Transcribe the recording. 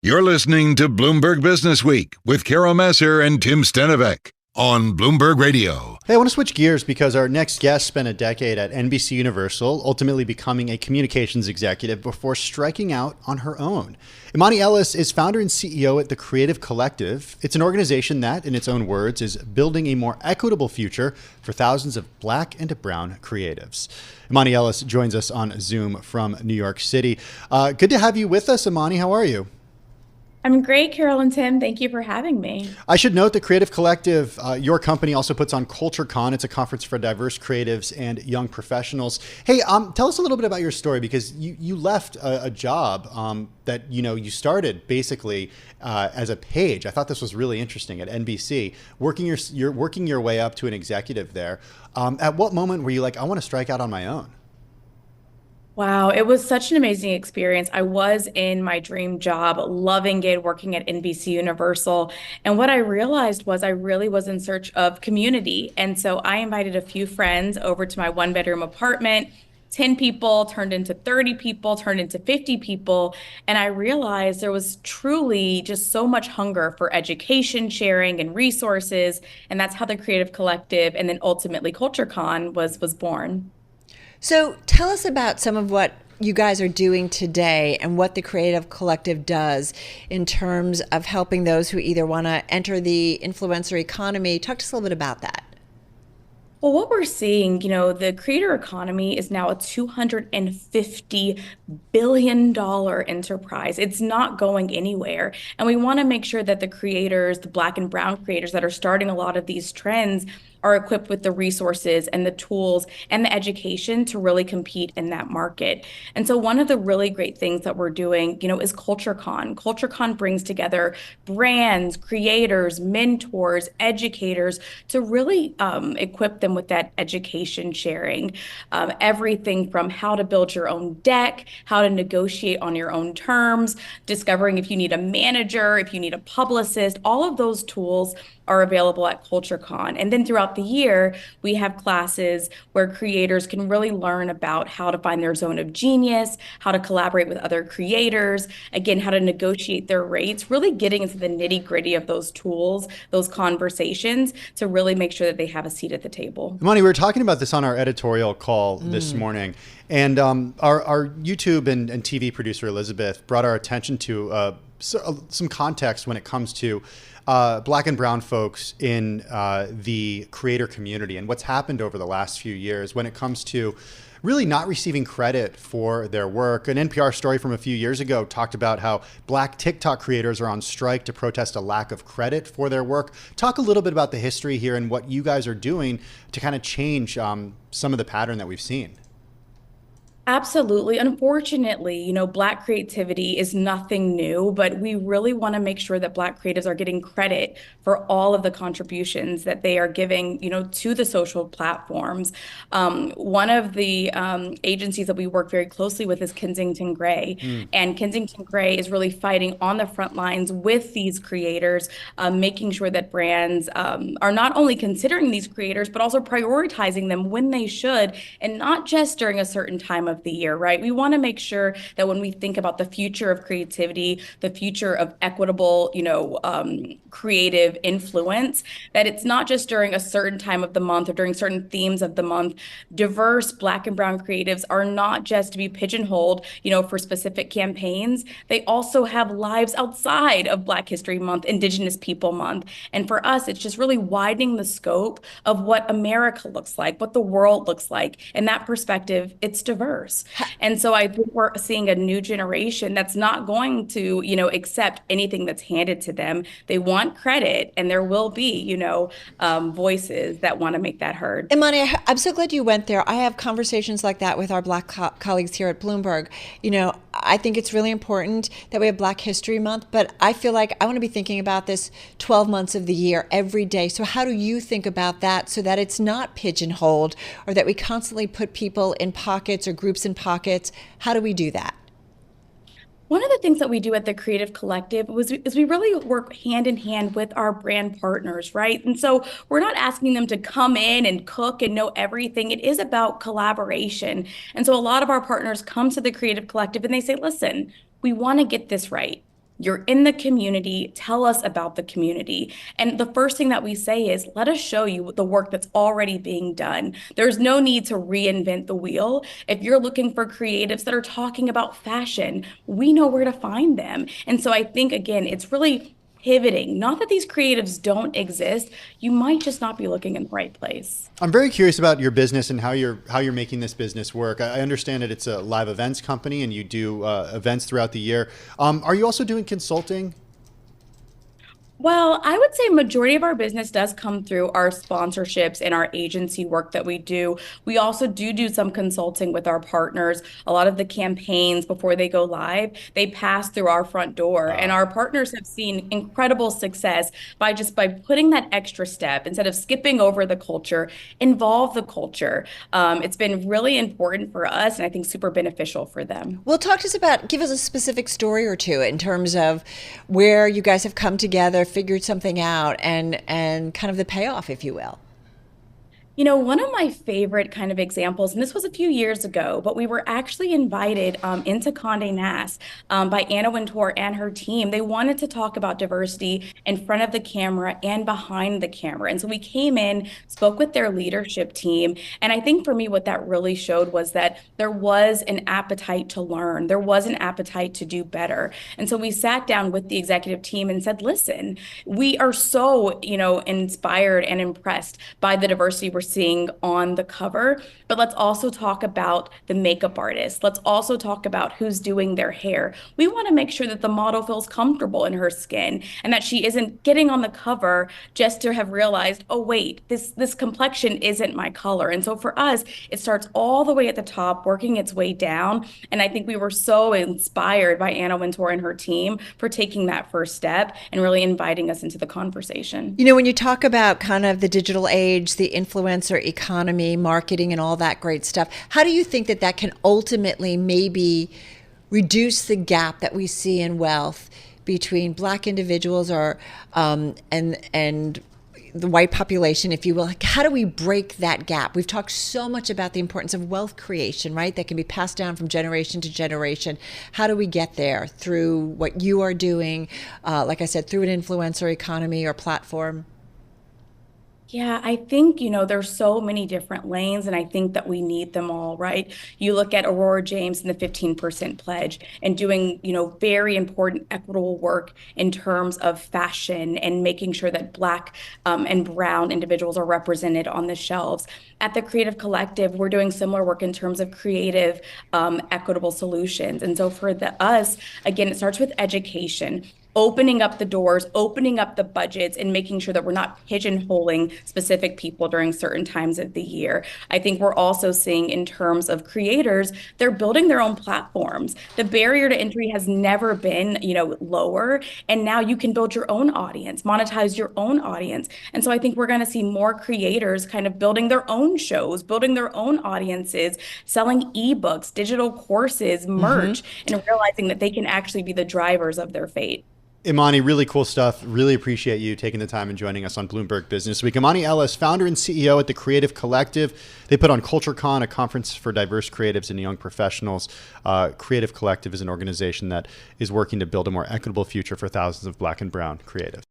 You're listening to Bloomberg Businessweek with Massar and Tim Stenovec on Bloomberg Radio. Hey, I want to switch gears because our next guest spent a decade at NBC Universal, ultimately becoming a communications executive before striking out on her own. Imani Ellis is founder and CEO at the Creative Collective. It's an organization that, in its own words, is building a more equitable future for thousands of Black and brown creatives. Imani Ellis joins us on Zoom from New York City. Good to have you with us, Imani. How are you? I'm great, Carol and Tim. Thank you for having me. I should note the Creative Collective, your company also puts on CultureCon. It's a conference for diverse creatives and young professionals. Hey, tell us a little bit about your story, because you left a job that you started basically as a page. I thought this was really interesting at NBC, you're working your way up to an executive there. At what moment were you like, I want to strike out on my own? Wow, it was such an amazing experience. I was in my dream job, loving it, working at NBC Universal. And what I realized was I really was in search of community. And so I invited a few friends over to my one-bedroom apartment. 10 people turned into 30 people, turned into 50 people. And I realized there was truly just so much hunger for education sharing and resources. And that's how the Creative Collective and then ultimately CultureCon was born. So tell us about some of what you guys are doing today and what the Creative Collective does in terms of helping those who either want to enter the influencer economy. Talk to us a little bit about that. Well, what we're seeing, the creator economy is now a $250 billion enterprise. It's not going anywhere. And we want to make sure that the creators, the Black and brown creators that are starting a lot of these trends, are equipped with the resources and the tools and the education to really compete in that market. And so one of the really great things that we're doing, is CultureCon. CultureCon brings together brands, creators, mentors, educators to really equip them with that education sharing. Everything from how to build your own deck, how to negotiate on your own terms, discovering if you need a manager, if you need a publicist, all of those tools are available at CultureCon. And then throughout the year, we have classes where creators can really learn about how to find their zone of genius, how to collaborate with other creators, again, how to negotiate their rates, really getting into the nitty-gritty of those tools, those conversations to really make sure that they have a seat at the table. Imani, we were talking about this on our editorial call this morning, and our YouTube and TV producer, Elizabeth, brought our attention to some context when it comes to Black and brown folks in the creator community and what's happened over the last few years when it comes to really not receiving credit for their work. An NPR story from a few years ago talked about how Black TikTok creators are on strike to protest a lack of credit for their work. Talk a little bit about the history here and what you guys are doing to kind of change some of the pattern that we've seen. Absolutely. Unfortunately, Black creativity is nothing new, but we really want to make sure that Black creatives are getting credit for all of the contributions that they are giving, to the social platforms. One of the agencies that we work very closely with is Kensington Gray. And Kensington Gray is really fighting on the front lines with these creators, making sure that brands are not only considering these creators, but also prioritizing them when they should, and not just during a certain time of the year, right? We want to make sure that when we think about the future of creativity, the future of equitable, creative influence, that it's not just during a certain time of the month or during certain themes of the month. Diverse Black and brown creatives are not just to be pigeonholed, for specific campaigns. They also have lives outside of Black History Month, Indigenous People Month. And for us, it's just really widening the scope of what America looks like, what the world looks like. In that perspective, it's diverse. And so I think we're seeing a new generation that's not going to, accept anything that's handed to them. They want credit, and there will be, voices that want to make that heard. Imani, I'm so glad you went there. I have conversations like that with our Black colleagues here at Bloomberg. I think it's really important that we have Black History Month, but I feel like I want to be thinking about this 12 months of the year, every day. So how do you think about that so that it's not pigeonholed or that we constantly put people in pockets or groups in pockets? How do we do that? One of the things that we do at the Creative Collective is we really work hand in hand with our brand partners, right? And so we're not asking them to come in and cook and know everything. It is about collaboration. And so a lot of our partners come to the Creative Collective and they say, listen, we want to get this right. You're in the community. Tell us about the community. And the first thing that we say is, let us show you the work that's already being done. There's no need to reinvent the wheel. If you're looking for creatives that are talking about fashion, we know where to find them. And so I think, again, it's really pivoting. Not that these creatives don't exist. You might just not be looking in the right place. I'm very curious about your business and how you're making this business work. I understand that it's a live events company and you do events throughout the year. Are you also doing consulting? Well, I would say majority of our business does come through our sponsorships and our agency work that we do. We also do some consulting with our partners. A lot of the campaigns before they go live, they pass through our front door. And our partners have seen incredible success by putting that extra step. Instead of skipping over the culture, involve the culture. It's been really important for us and I think super beneficial for them. Well, give us a specific story or two in terms of where you guys have come together, figured something out, and kind of the payoff, if you will. You know, one of my favorite kind of examples, and this was a few years ago, but we were actually invited into Condé Nast by Anna Wintour and her team. They wanted to talk about diversity in front of the camera and behind the camera. And so we came in, spoke with their leadership team. And I think for me, what that really showed was that there was an appetite to learn. There was an appetite to do better. And so we sat down with the executive team and said, listen, we are so, inspired and impressed by the diversity we're seeing on the cover, but let's also talk about the makeup artist. Let's also talk about who's doing their hair. We want to make sure that the model feels comfortable in her skin and that she isn't getting on the cover just to have realized, oh wait, this complexion isn't my color. And so for us, it starts all the way at the top, working its way down. And I think we were so inspired by Anna Wintour and her team for taking that first step and really inviting us into the conversation. When you talk about kind of the digital age, the influencer economy, marketing, and all that great stuff, how do you think that can ultimately maybe reduce the gap that we see in wealth between Black individuals and the white population, if you will? How do we break that gap? We've talked so much about the importance of wealth creation, right? That can be passed down from generation to generation. How do we get there through what you are doing, like I said, through an influencer economy or platform? Yeah, I think, there's so many different lanes, and I think that we need them all, right? You look at Aurora James and the 15% pledge and doing, very important equitable work in terms of fashion and making sure that Black and Brown individuals are represented on the shelves. At the Creative Collective, we're doing similar work in terms of creative, equitable solutions. And so for us, again, it starts with education. Opening up the doors, opening up the budgets, and making sure that we're not pigeonholing specific people during certain times of the year. I think we're also seeing in terms of creators, they're building their own platforms. The barrier to entry has never been, lower. And now you can build your own audience, monetize your own audience. And so I think we're going to see more creators kind of building their own shows, building their own audiences, selling ebooks, digital courses, merch, and realizing that they can actually be the drivers of their fate. Imani, really cool stuff. Really appreciate you taking the time and joining us on Bloomberg Businessweek. Imani Ellis, founder and CEO at the Creative Collective. They put on CultureCon, a conference for diverse creatives and young professionals. Creative Collective is an organization that is working to build a more equitable future for thousands of Black and Brown creatives.